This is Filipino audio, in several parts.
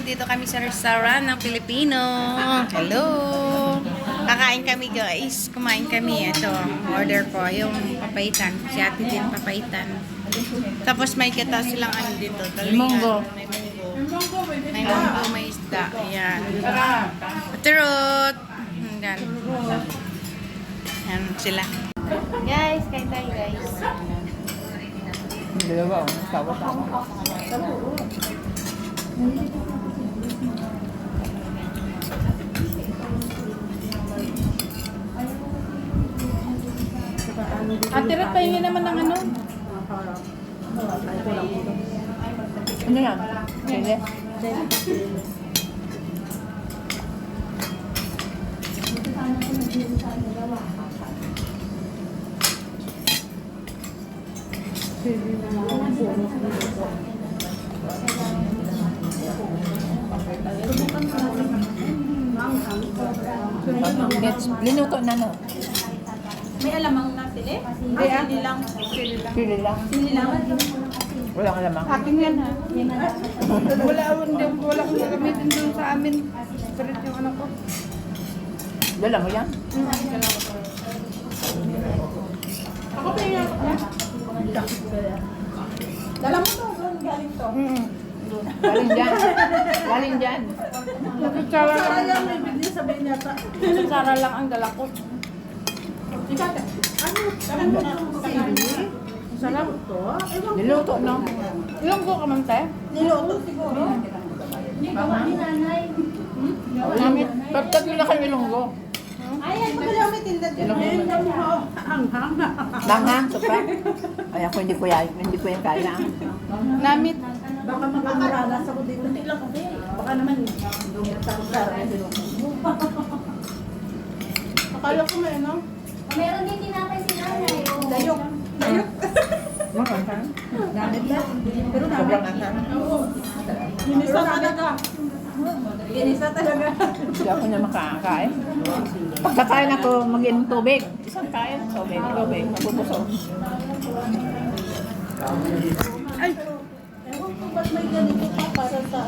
nandito kami sa restaurant ng Pilipino. Hello! Kakain kami guys. Kumain kami. Ito, order ko. Yung papaitan. Si ate din papaitan. Tapos may kita silang ano dito. Munggo. May munggo. May munggo, may isda. Ayan. Paturot. Ayan. Ayan sila. Guys, kain tayo guys. Dalawa, tawa-tawa. Ate Rat, pahingin naman ng ano? Ano yan? Sili? Linuto na no? May alamang na sili? Sili lang. Sili lang. Sili lang. Wala ka lamang. Akin yan ha. Wala akong gagamitin doon sa amin. Spirit yung ano ko. Dala mo yan? Ako pa yung dala mo to. Galing to. Galing dyan. Galing dyan. Kutsara Sara lang. lang. May bigyan sabihin nata. Kutsara lang ang dala ko. Ikaw, ano? Kanan mo na sili? Sarap. Ito? Ewan ko. Niluto no? Ilang ko ka man tayo? Niluto siguro. Hindi gawa ni nanay. Namit. Pagkat nila kayo ilunggo. Ayan, magagamit tinda din. Ayun kami ho. Hanghang. Langhang, supra. Ay ako hindi ko yan kaya. Namit. Baka magkamaralas ako dito. Hindi lang kasi. Baka naman. Tarong-tarong na sinukumo. Akala ko may ano? Meron din tinapay si nanay. Dayok. Dayok. Gamit lang. Pero gamit. Ginisa talaga. Ginisa talaga. Hindi ako na makakain. Pagkakain ako, mag-inom tubig. Isang kain, tubig. Mabubusog. Ay! Ewan ko ba't may ganito pa para sa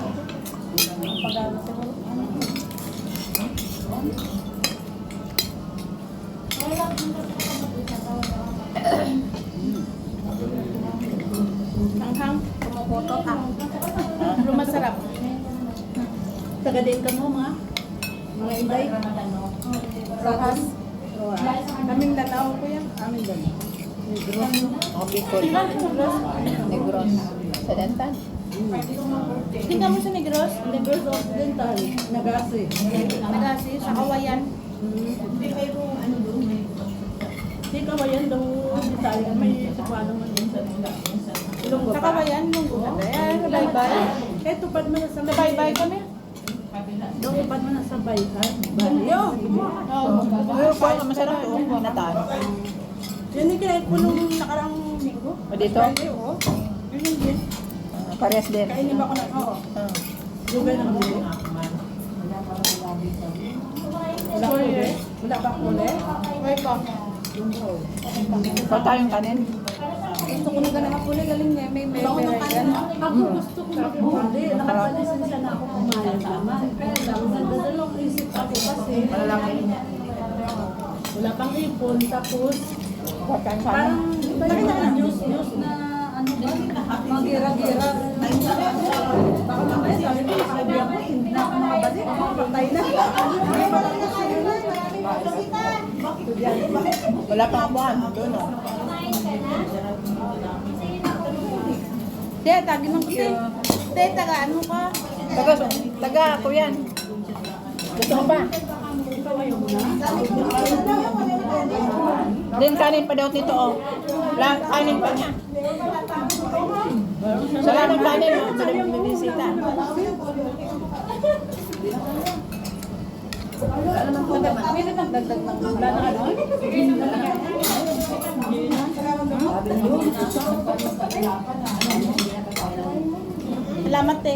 pag-ano siguro. Hanghang. Kumukoto ka. Pero masarap. Taga din ka mo mga inday. Rojas. Kaming dalaw ko yan. Amin din. Ako Bicol. Negros. Sa Dental. Hindi ka mo sa Negros? Negros Occidental. Nagasi. Nagasi, sa Kawayan. Hindi ka ba yan daw Bisaya? May sakwa naman din sa Ilonggo Sa pa. Kawayan, Munggo. Ayan, sa Baybay. Eh, tupad mo na sa Sa Baybay kami. Daw tupad mo na sa Baykar. Yo! Pero po, masarap to. Nataan. Yan yung kinain ko nung nakarang linggo. O dito? Oo. Yun din. Parehas din. Kainin ba ko na? Oo. Lugar ng huli. Wala huli? Wala ba huli? May pa. Pa tayong kanin. Gusto ko na ganang hapuli. Galing niya. May Bango ng pera kanin. yan. Ako gusto ko maghuli. Nakapalisensya na ako kumain naman. Kaya lang, nagdadalawang isip ako kasi wala pang ipon. Tapos, Pagkain kanin. parang, nakita ko na news na ano ba? Magira-gira. Baka mamaya sabi ko, nakabiyak ko, hindi na ako makabalik. Patay na. Wala pang abuhan. Doon o. Te, tagin mo ko te. Te, taga ano ka? Taga ako yan. Gusto mo pa? Din kanin pa daw dito oh. Kanin pa niya. Salamat kanin oh. Madami bibisita. May nagdagdag ng wala na ano? Salamat te.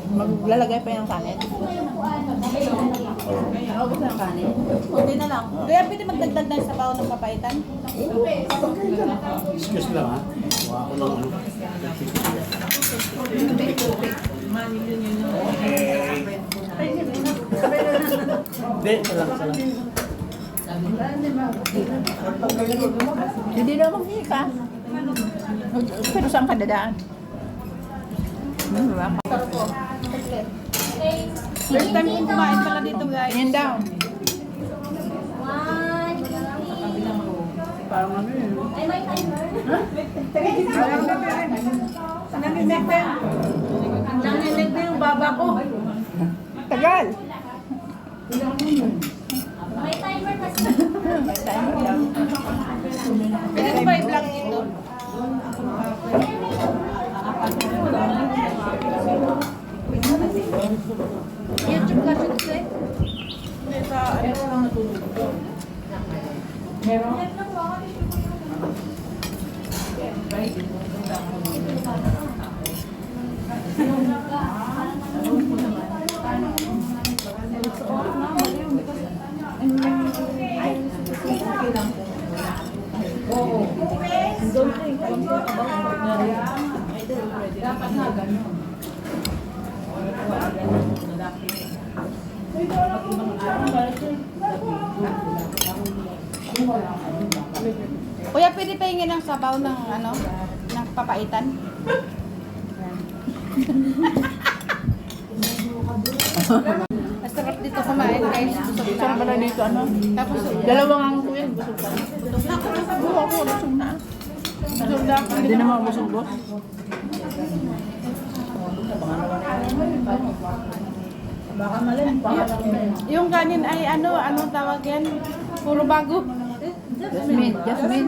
Maglalagay pa yung kanin. Ubus na ang kanin. Kunti na lang. Kaya pwede magdagdag na yung sabaw ng papaitan. Excuse lang ha. Kuha ko ng ano. Hindi, salang. Hindi na maghingi ka. Pero saan ka dadaan? Diba? First time kong kumain pala dito guys. Yan daw. Parang ano yun. Ay, may timer. Naninig na yun. Naninig na yung baba ko. Tagal. May timer kasi. Pwede ba i-vlog ito? YouTube ka siya eh. May sa ano lang natulog. Dapat na gano'n. Kuya, pwede pa hingin ng sabaw ng ano? Ng papaitan? Masarap dito kumain guys. Busog Saan na. pala dito ano? Tapos, Dalawang ang kuya, busog ka. Oo, ako, busog na. busog na ako. Hindi naman busog, boss. Baka malin. Yung kanin ay ano tawag yan? Puro bago. Jasmine, Jasmine.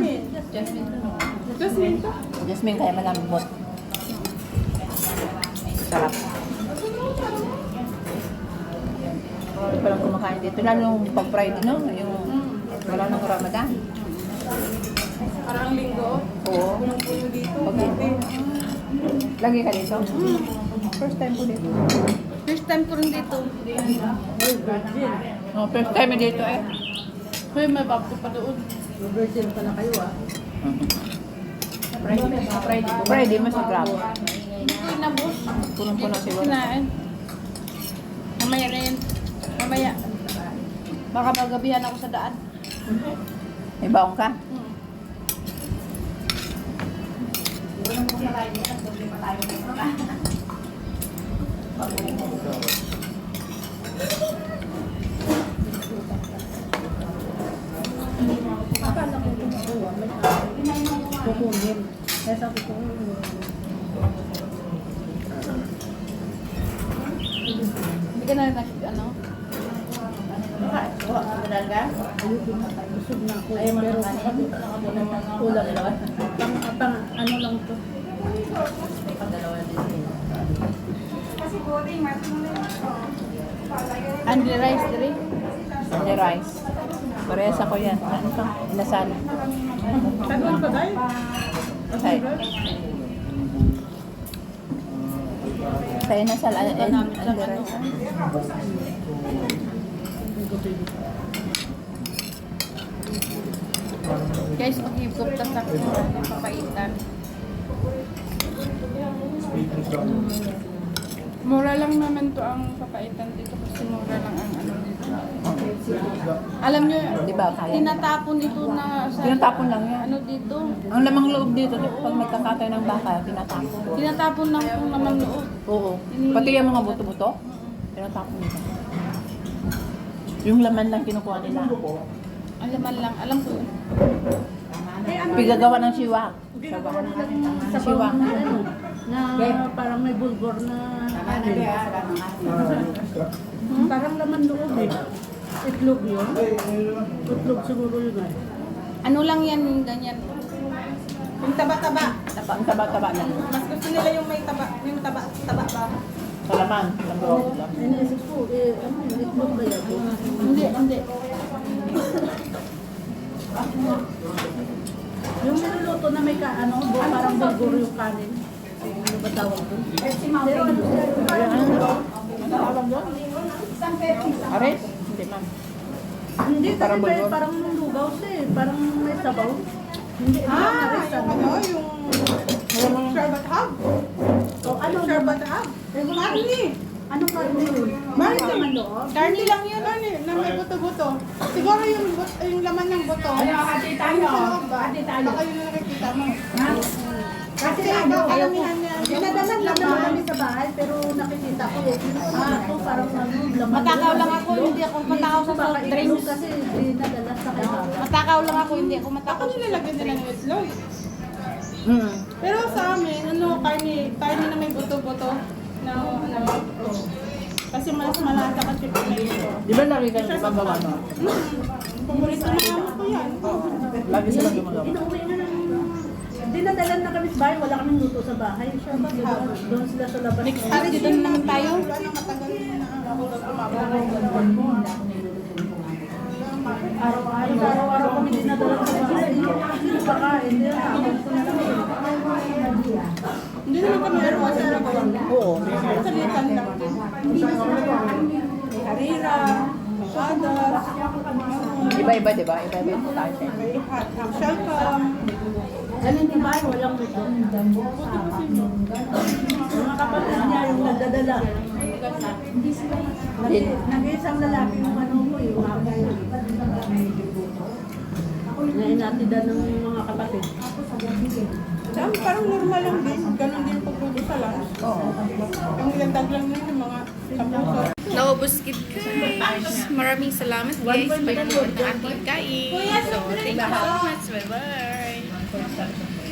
Jasmine to? Jasmine kaya malambot. Sarap. Hindi pa lang kumakain dito. Lalo yung pag Friday, no? Yung wala nang Ramadan. Parang linggo. Oo. Puno dito. Okay. Lagi ka dito? First time ko dito. First time ko rin dito. Oh, first time dito eh. Hoy, may babto pa doon. Virgin pa na kayo ah. Friday, mas grab. Hindi ko inabos. Punong-puno siguro. Kinain. Mamaya na yun. Mamaya. Baka magabihan ako sa daan. May baong ka? Kukunin. Kaya sabi ko, hindi ka na ano? Busog na ako. Ay, pero kulang lang. Pang ano lang to. Andy rice, diri? Hindi rice. Parehas ako yan. Ano ka? Inasal. Saan pa tayo? Ay. Sa inasal. Hindi rice. Guys, mag-higop ta sa papaitan. Mura lang naman to ang papaitan dito kasi mura lang ang ano dito. Alam nyo, Di ba kaya? tinatapon ito na sa Tinatapon lang yan. ano dito. Ang lamang loob dito, pag nagkakatay ng baka, tinatapon. Tinatapon lang kung naman loob. Oo. Pati yung mga buto-buto, tinatapon nila. Yung laman lang kinukuha nila. Alaman lang, alam ko yun. Pigagawa ng siwak. Siwak. Na parang may bulgor na parang laman loob eh. Itlog yun. Itlog siguro yun eh. Ano lang yan yung ganyan. Yung taba-taba. Ang taba-taba na. Mas gusto nila yung may taba. Yung taba-taba ba? Sa laman. Lamang. Iniisip ko, itlog ba yan? Hindi, hindi. Yung niluluto na may parang bulgur yung kanin. Ano ba tawag doon? Pero ano Ano tawag doon? Ares? Hindi man. Hindi, Parang kasi bulbul. parang lugaw siya eh. Parang may sabaw. Hindi, Sherbat hub. O ano? Sherbat hub. Karni. Anong karne yun? Bakit Ano naman loob? Karni lang yun, na may buto-buto. Siguro yung laman ng buto. Hati tayo. Hati tayo. Baka yun na nakikita mo. Kasi Karamihan niya. dinadalan lang naman kami sa bahay, pero nakikita ko ako parang ano, laman. Matakaw lang ako, hindi ako matakaw sa soft drinks. Kasi dinadala sa kanya. Matakaw lang ako, hindi ako matakaw Ako sa nilalagyan nila ng itlog. Mm. Pero sa amin, karni na may buto-buto. Na kasi mas malasa kasi pag may buto. Di ba lagi kayo gumagawa no? Paborito na naman ko yan. Lagi sila gumagawa. Inuwi na ng dinadalan na kami sa bahay, wala kaming luto sa bahay. Siya doon sila sa labas. Next time, dito na naman tayo. Ano matagal na ako Araw-araw kami dinadala sa bahay. Sino pakain? Hindi naman kami araw-araw. Oo. Salitan lang din. Harira, Shadas, Iba-iba, di ba? Iba-iba yung tayo. Shelcom. Ganun di ba? Walang luto. Mga kapatid niya yung nagdadala. Nag-iisang lalaki yung ano ko, yung ako. Nainatidan ng mga kapatid. Saan parang normal lang din. Ganon din pagluto sa lunch. Oo. Ang nilandag lang din yung mga tapuso. Naubos kid guys. Maraming salamat guys sa panonood ng ating kain. So, thank you so much. Bye-bye.